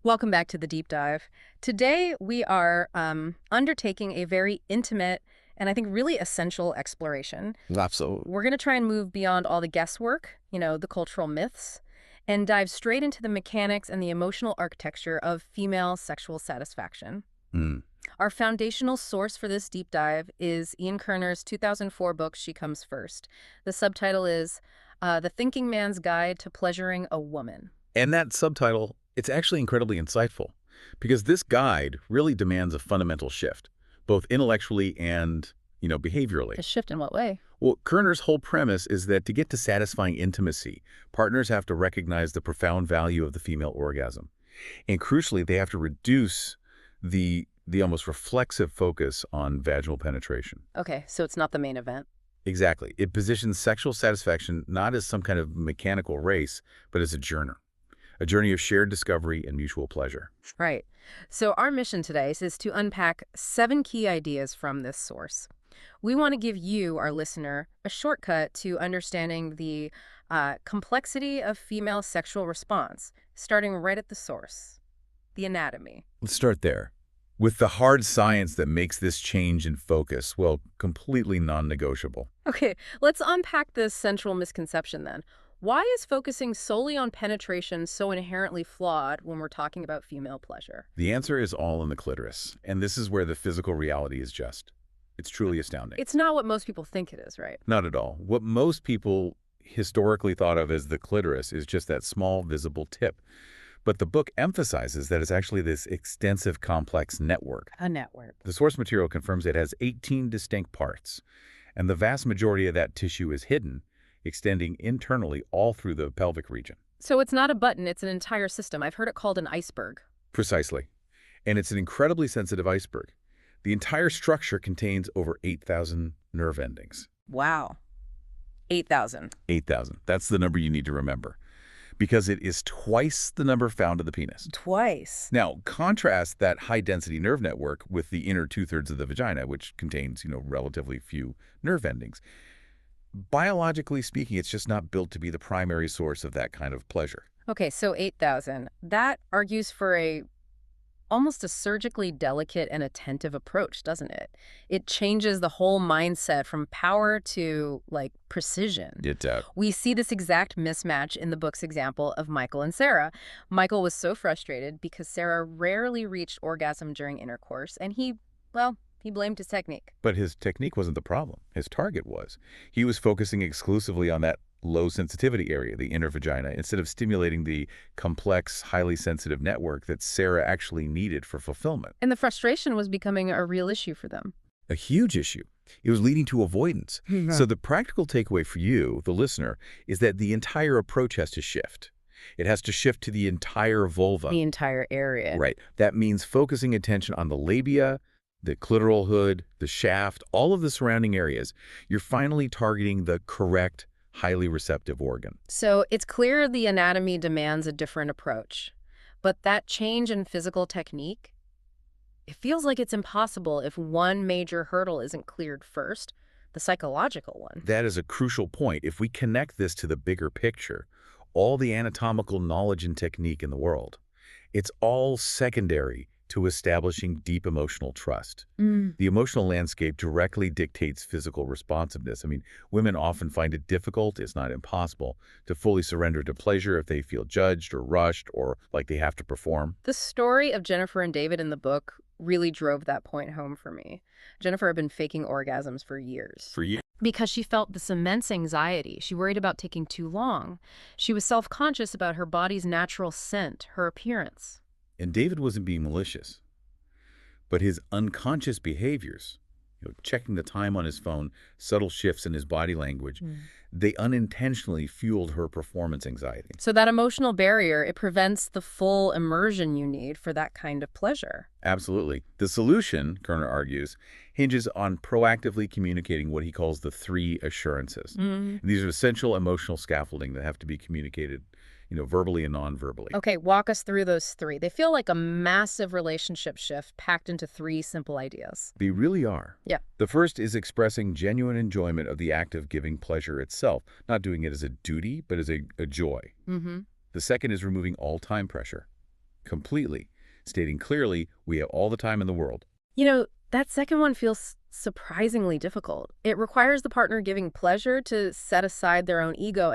Welcome back to the deep dive. Today we are undertaking a very intimate and I think really essential exploration. Absolutely. We're going to try and move beyond all the guesswork, the cultural myths, and dive straight into the mechanics and the emotional architecture of female sexual satisfaction. Mm. Our foundational source for this deep dive is Ian Kerner's 2004 book, She Comes First. The subtitle is The Thinking Man's Guide to Pleasuring a Woman. And that subtitle, it's actually incredibly insightful because this guide really demands a fundamental shift, both intellectually and, behaviorally. A shift in what way? Well, Kerner's whole premise is that to get to satisfying intimacy, partners have to recognize the profound value of the female orgasm. And crucially, they have to reduce the almost reflexive focus on vaginal penetration. Okay, so it's not the main event. Exactly. It positions sexual satisfaction not as some kind of mechanical race, but as a journey of shared discovery and mutual pleasure. Right. So our mission today is to unpack 7 key ideas from this source. We want to give you, our listener, a shortcut to understanding the complexity of female sexual response, starting right at the source, the anatomy. Let's start there. With the hard science that makes this change in focus, well, completely non-negotiable. Okay, let's unpack this central misconception then. Why is focusing solely on penetration so inherently flawed when we're talking about female pleasure? The answer is all in the clitoris, and this is where the physical reality is just. It's truly astounding. It's not what most people think it is, right? Not at all. What most people historically thought of as the clitoris is just that small, visible tip. But the book emphasizes that it's actually this extensive, complex network. A network. The source material confirms it has 18 distinct parts, and the vast majority of that tissue is hidden, extending internally all through the pelvic region. So it's not a button, it's an entire system. I've heard it called an iceberg. Precisely. And it's an incredibly sensitive iceberg. The entire structure contains over 8,000 nerve endings. Wow. 8,000. 8,000. That's the number you need to remember, because it is twice the number found in the penis. Twice. Now, contrast that high-density nerve network with the inner two-thirds of the vagina, which contains, relatively few nerve endings. Biologically speaking, it's just not built to be the primary source of that kind of pleasure. Okay, so 8,000. That argues for almost a surgically delicate and attentive approach, doesn't it? It changes the whole mindset from power to, precision. We see this exact mismatch in the book's example of Michael and Sarah. Michael was so frustrated because Sarah rarely reached orgasm during intercourse, and he blamed his technique. But his technique wasn't the problem. His target was. He was focusing exclusively on that low sensitivity area, the inner vagina, instead of stimulating the complex, highly sensitive network that Sarah actually needed for fulfillment. And the frustration was becoming a real issue for them. A huge issue. It was leading to avoidance. So the practical takeaway for you, the listener, is that the entire approach has to shift. It has to shift to the entire vulva. The entire area. Right. That means focusing attention on the labia, the clitoral hood, the shaft, all of the surrounding areas. You're finally targeting the correct, highly receptive organ. So it's clear the anatomy demands a different approach. But that change in physical technique, it feels like it's impossible if one major hurdle isn't cleared first, the psychological one. That is a crucial point. If we connect this to the bigger picture, all the anatomical knowledge and technique in the world, it's all secondary to establishing deep emotional trust. The emotional landscape directly dictates physical responsiveness. Women often find it difficult, it's not impossible, to fully surrender to pleasure if they feel judged or rushed or like they have to perform. The story of Jennifer and David in the book really drove that point home for me. Jennifer had been faking orgasms for years. For years. Because she felt this immense anxiety. She worried about taking too long. She was self-conscious about her body's natural scent, her appearance. And David wasn't being malicious, but his unconscious behaviors, checking the time on his phone, subtle shifts in his body language, they unintentionally fueled her performance anxiety. So that emotional barrier, it prevents the full immersion you need for that kind of pleasure. Absolutely. The solution, Kerner argues, hinges on proactively communicating what he calls the 3 assurances. These are essential emotional scaffolding that have to be communicated verbally and non-verbally. Okay, walk us through those 3. They feel like a massive relationship shift packed into 3 simple ideas. They really are. Yeah. The first is expressing genuine enjoyment of the act of giving pleasure itself, not doing it as a duty, but as a joy. The second is removing all time pressure. Completely. Stating clearly, we have all the time in the world. That second one feels surprisingly difficult. It requires the partner giving pleasure to set aside their own ego.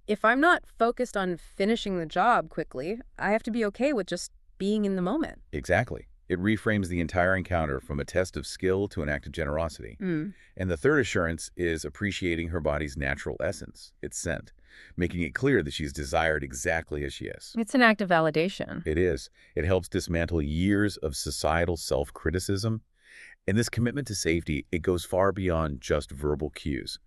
If I'm not focused on finishing the job quickly, I have to be okay with just being in the moment. Exactly. It reframes the entire encounter from a test of skill to an act of generosity. Mm. And the third assurance is appreciating her body's natural essence, its scent, making it clear that she's desired exactly as she is. It's an act of validation. It is. It helps dismantle years of societal self-criticism. And this commitment to safety, it goes far beyond just verbal cues.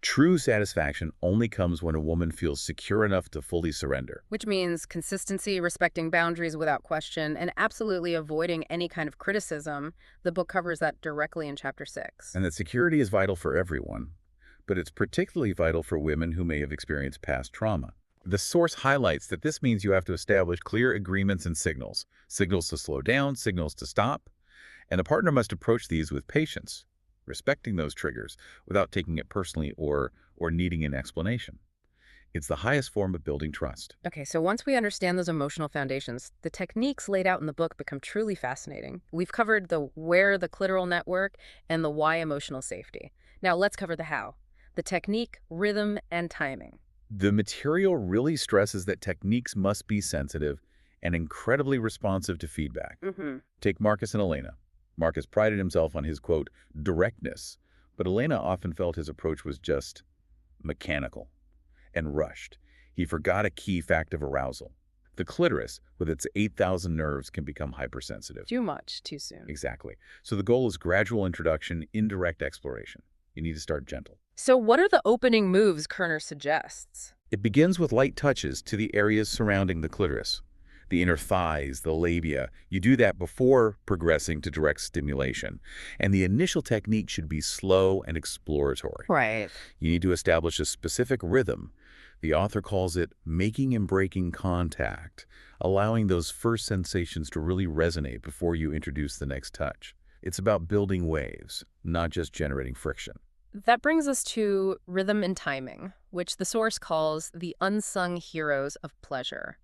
True satisfaction only comes when a woman feels secure enough to fully surrender. Which means consistency, respecting boundaries without question, and absolutely avoiding any kind of criticism. The book covers that directly in Chapter 6. And that security is vital for everyone, but it's particularly vital for women who may have experienced past trauma. The source highlights that this means you have to establish clear agreements and signals. Signals to slow down, signals to stop, and the partner must approach these with patience, respecting those triggers without taking it personally or needing an explanation. It's the highest form of building trust. Okay, so once we understand those emotional foundations, the techniques laid out in the book become truly fascinating. We've covered the where, the clitoral network, and the why, emotional safety. Now let's cover the how. The technique, rhythm, and timing. The material really stresses that techniques must be sensitive and incredibly responsive to feedback. Take Marcus and Elena. Marcus prided himself on his, quote, directness, but Elena often felt his approach was just mechanical and rushed. He forgot a key fact of arousal. The clitoris, with its 8,000 nerves, can become hypersensitive. Too much, too soon. Exactly. So the goal is gradual introduction, indirect exploration. You need to start gentle. So what are the opening moves Kerner suggests? It begins with light touches to the areas surrounding the clitoris. The inner thighs, the labia. You do that before progressing to direct stimulation. And the initial technique should be slow and exploratory. Right. You need to establish a specific rhythm. The author calls it making and breaking contact, allowing those first sensations to really resonate before you introduce the next touch. It's about building waves, not just generating friction. That brings us to rhythm and timing, which the source calls the unsung heroes of pleasure.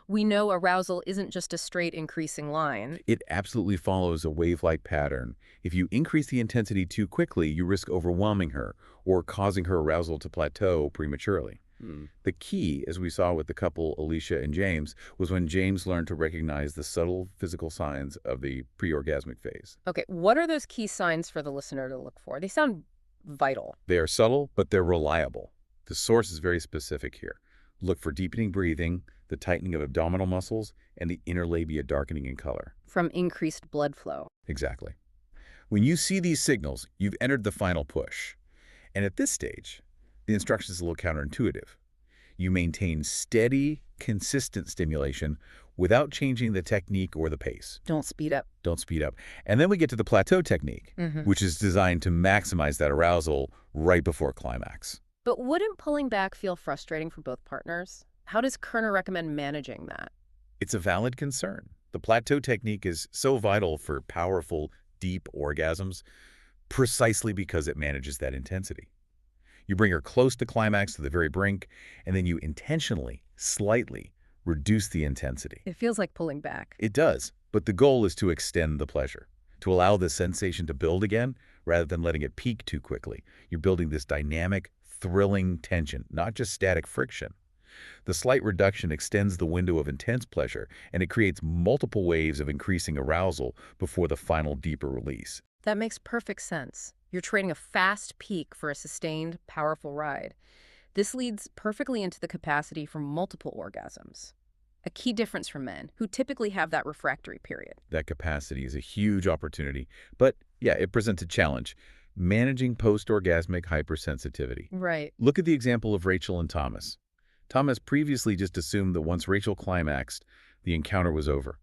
We know arousal isn't just a straight increasing line. It absolutely follows a wave-like pattern. If you increase the intensity too quickly, you risk overwhelming her or causing her arousal to plateau prematurely. The key, as we saw with the couple Alicia and James, was when James learned to recognize the subtle physical signs of the pre-orgasmic phase. Okay, what are those key signs for the listener to look for? They sound vital. They are subtle, but they're reliable. The source is very specific here. Look for deepening breathing, the tightening of abdominal muscles, and the inner labia darkening in color. From increased blood flow. Exactly. When you see these signals, you've entered the final push. And at this stage, the instruction is a little counterintuitive. You maintain steady, consistent stimulation without changing the technique or the pace. Don't speed up. Don't speed up. And then we get to the plateau technique, which is designed to maximize that arousal right before climax. But wouldn't pulling back feel frustrating for both partners? How does Kerner recommend managing that? It's a valid concern. The plateau technique is so vital for powerful, deep orgasms precisely because it manages that intensity. You bring her close to climax to the very brink, and then you intentionally, slightly, reduce the intensity. It feels like pulling back. It does, but the goal is to extend the pleasure, to allow the sensation to build again rather than letting it peak too quickly. You're building this dynamic, thrilling tension, not just static friction. The slight reduction extends the window of intense pleasure, and it creates multiple waves of increasing arousal before the final deeper release. That makes perfect sense. You're trading a fast peak for a sustained, powerful ride. This leads perfectly into the capacity for multiple orgasms, a key difference from men, who typically have that refractory period. That capacity is a huge opportunity, but yeah, it presents a challenge. Managing post-orgasmic hypersensitivity. Right. Look at the example of Rachel and Thomas. Thomas previously just assumed that once Rachel climaxed, the encounter was over.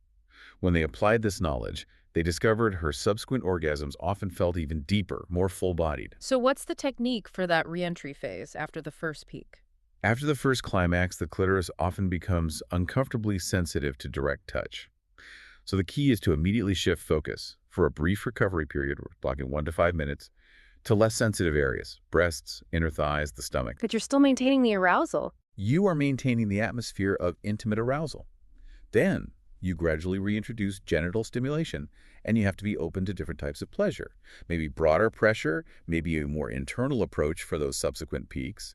When they applied this knowledge, they discovered her subsequent orgasms often felt even deeper, more full-bodied. So what's the technique for that reentry phase after the first peak? After the first climax, the clitoris often becomes uncomfortably sensitive to direct touch. So the key is to immediately shift focus for a brief recovery period, we're talking 1 to 5 minutes, to less sensitive areas, breasts, inner thighs, the stomach. But you're still maintaining the arousal. You are maintaining the atmosphere of intimate arousal. Then, You gradually reintroduce genital stimulation, and you have to be open to different types of pleasure. Maybe broader pressure, maybe a more internal approach for those subsequent peaks.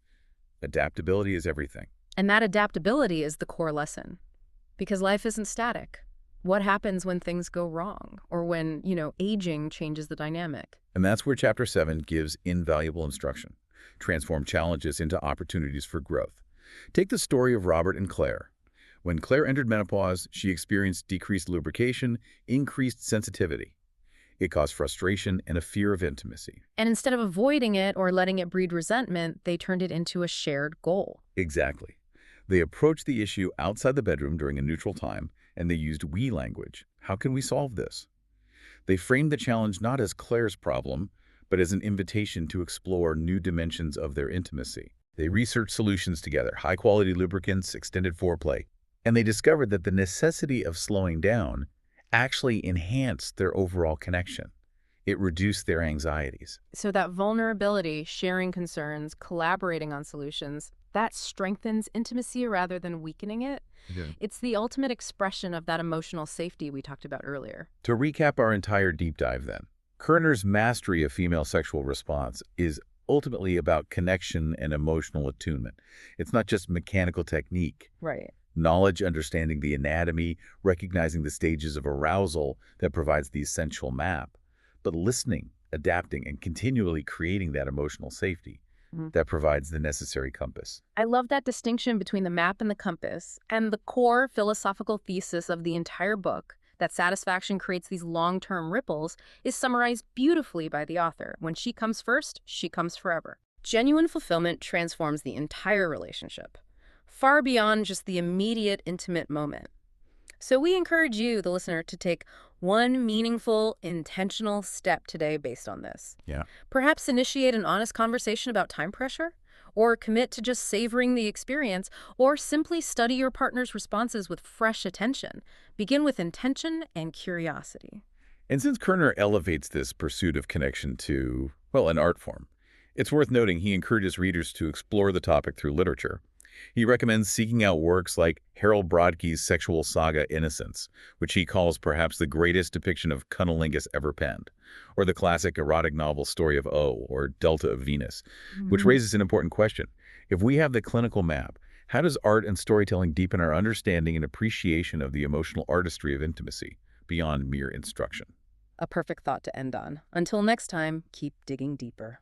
Adaptability is everything. And that adaptability is the core lesson. Because life isn't static. What happens when things go wrong or when, aging changes the dynamic? And that's where Chapter 7 gives invaluable instruction. Transform challenges into opportunities for growth. Take the story of Robert and Claire. When Claire entered menopause, she experienced decreased lubrication, increased sensitivity. It caused frustration and a fear of intimacy. And instead of avoiding it or letting it breed resentment, they turned it into a shared goal. Exactly. They approached the issue outside the bedroom during a neutral time, and they used we language. How can we solve this? They framed the challenge not as Claire's problem, but as an invitation to explore new dimensions of their intimacy. They researched solutions together, high-quality lubricants, extended foreplay, and they discovered that the necessity of slowing down actually enhanced their overall connection. It reduced their anxieties. So that vulnerability, sharing concerns, collaborating on solutions, that strengthens intimacy rather than weakening it. Yeah. It's the ultimate expression of that emotional safety we talked about earlier. To recap our entire deep dive then, Kerner's mastery of female sexual response is ultimately about connection and emotional attunement. It's not just mechanical technique. Right. Knowledge, understanding the anatomy, recognizing the stages of arousal that provides the essential map, but listening, adapting, and continually creating that emotional safety that provides the necessary compass. I love that distinction between the map and the compass, and the core philosophical thesis of the entire book, that satisfaction creates these long-term ripples, is summarized beautifully by the author. When she comes first, she comes forever. Genuine fulfillment transforms the entire relationship, far beyond just the immediate intimate moment. So we encourage you, the listener, to take one meaningful, intentional step today based on this. Yeah. Perhaps initiate an honest conversation about time pressure, or commit to just savoring the experience, or simply study your partner's responses with fresh attention. Begin with intention and curiosity. And since Kerner elevates this pursuit of connection to, well, an art form, it's worth noting he encourages readers to explore the topic through literature. He recommends seeking out works like Harold Brodke's sexual saga Innocence, which he calls perhaps the greatest depiction of cunnilingus ever penned, or the classic erotic novel Story of O, or Delta of Venus, which raises an important question. If we have the clinical map, how does art and storytelling deepen our understanding and appreciation of the emotional artistry of intimacy beyond mere instruction? A perfect thought to end on. Until next time, keep digging deeper.